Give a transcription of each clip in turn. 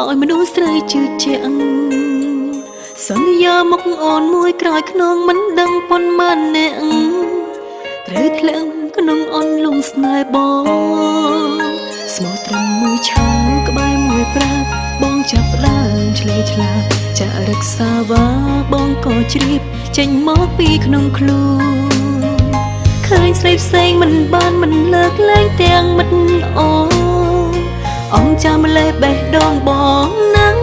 ឲ្យមនុស្សស្រីជឿជាក់សន្យាមកអូនមួយក្រោយខ្នងមិនដឹងប៉ុន្មានអ្នកត្រូវធ្លាក់ក្នុងអន់លំស្នេហ៍បងស្មោះត្រង់មួយឆាងក្បែរមួយប្រាបងចាប់ដើមឆ្លេឆ្លាចារក្សាវ៉ាបងក៏ជ្រាបចេញមកពីក្នុងខ្លួនឃើញស្រីផ្សេងមិនបានមិនលើកលែងទាំងមិត្តល្អអំចាំលេបេះដូងបងណាំង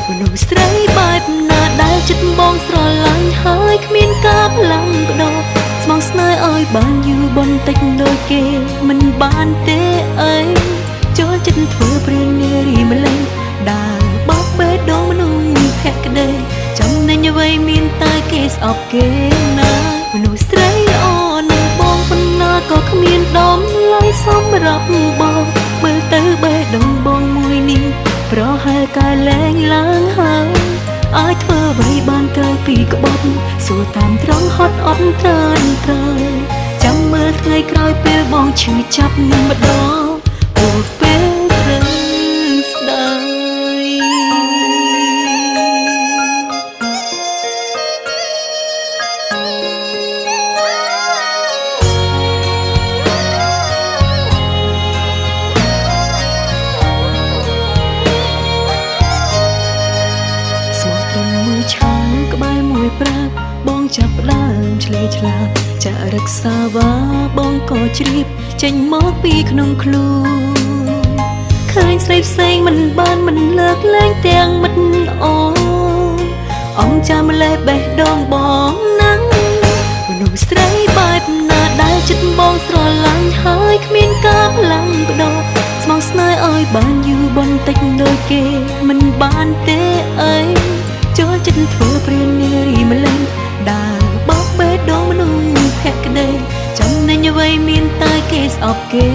មនុស្សស្រីបែបណាដែលចិត្តបងស្រឡាញ់ហើយគ្មានការផ្លាំងក្ដោស្មងស្នេហ៍ឲ្យបានយូរបន្តិចដូចគេមិនបានទេអីចូលចិត្តធ្វើព្រាននារីម្លេះដើរបោកបេះដូងមនុស្សភក្តីចំណេញអ្វីមានតែគេស្អប់គេណាមនុស្សស្រីល្អនឹងបងប៉ុណ្ណាក៏គ្មានដំឡៃសម្រាប់បងមើលទៅបេះដូងបងមួយនេះប្រហែលកាយលែងឡើងហើយអាចធ្វើអ្វីបានក្រោយពីក្បត់សួរតាមត្រង់ហត់អត់ត្រើនត្រើយចាំមើលថ្ងៃក្រោយពេលបងឈឺចាប់ម្ដងអូពេលត្រូវស្ដាយស្មោះត្រង់មួយឆាងក្បែរមួយប្រាបងចាប់ដើមឆ្លេឆ្លាចារក្សាវ៉ាបងក៏ជ្រាបចេញមកពីក្នុងខ្លួនឃើញស្រីផ្សេងមិនបានមិនលើកលែងទាំងមិត្តល្អអំចាំលេបេះដូងបងណាំងមនុស្សស្រីបែបណាដែលចិត្តបងស្រឡាញ់ហើយគ្មានការផ្លាំងក្ដោស្មងស្នេហ៍ឲ្យបានយូរបន្តិចដូចគេមិនបានទេអីចូលចិត្តធ្វើព្រាននារីម្លេះដើរបោកបេះដូងមនុស្សភក្តីចំណេញអ្វីមានតែគេស្អប់គេ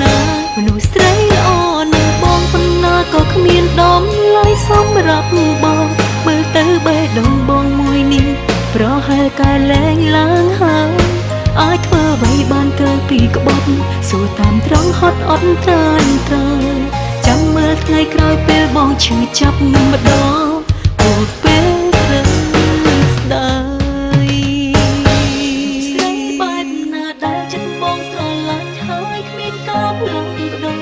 ណាមនុស្សស្រីល្អនឹងបងប៉ុណ្ណាក៏គ្មានដំឡៃសម្រាប់បងមើលទៅបេះដូងបងមួយនេះប្រហែលកាយលែងឡើងហើយអាចធ្វើអ្វីបានក្រោយពីក្បត់សួរតាមត្រង់ហត់អត់ត្រើនត្រើយចាំមើលថ្ងៃក្រោយពេលបងឈឺចាប់ម្ដងអូពេលត្រូវស្ដាយស្រីបែបណាដែលចិត្តបងស្រឡាញ់ហើយគ្មានការផ្លងក្ដោ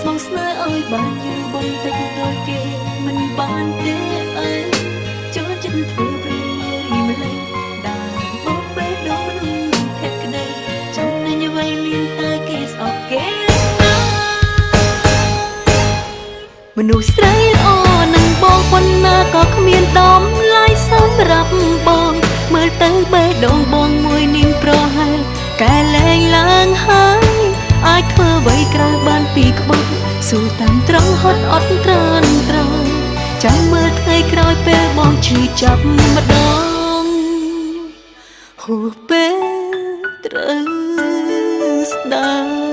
ស្មងស្នេហ៍ឲ្យបានយូរបន្តិចដូចគេមិនបានទេអីចូលចិត្តធ្វើព្រាននារីម្លេះដើរបោកបេះដូងមនុស្សភក្តីចំណេញអ្វីមានតែគេស្អប់គេណាមនុស្សស្រីល្អនឹងបងប៉ុណ្ណាក៏គ្មានដំឡៃសម្រាប់បងមើលទៅបេះដូងបងមួយនាងប្រហែលកែលែងឡើងហើយអាចធ្វើអ្វីក្រៅបានពីក្បត់សួរតាមត្រង់ហត់អត់ត្រើនត្រើយចាំមើលថ្ងៃក្រោយពេលបងឈឺចាប់ម្ដងហួសពេលត្រូវស្ដាយ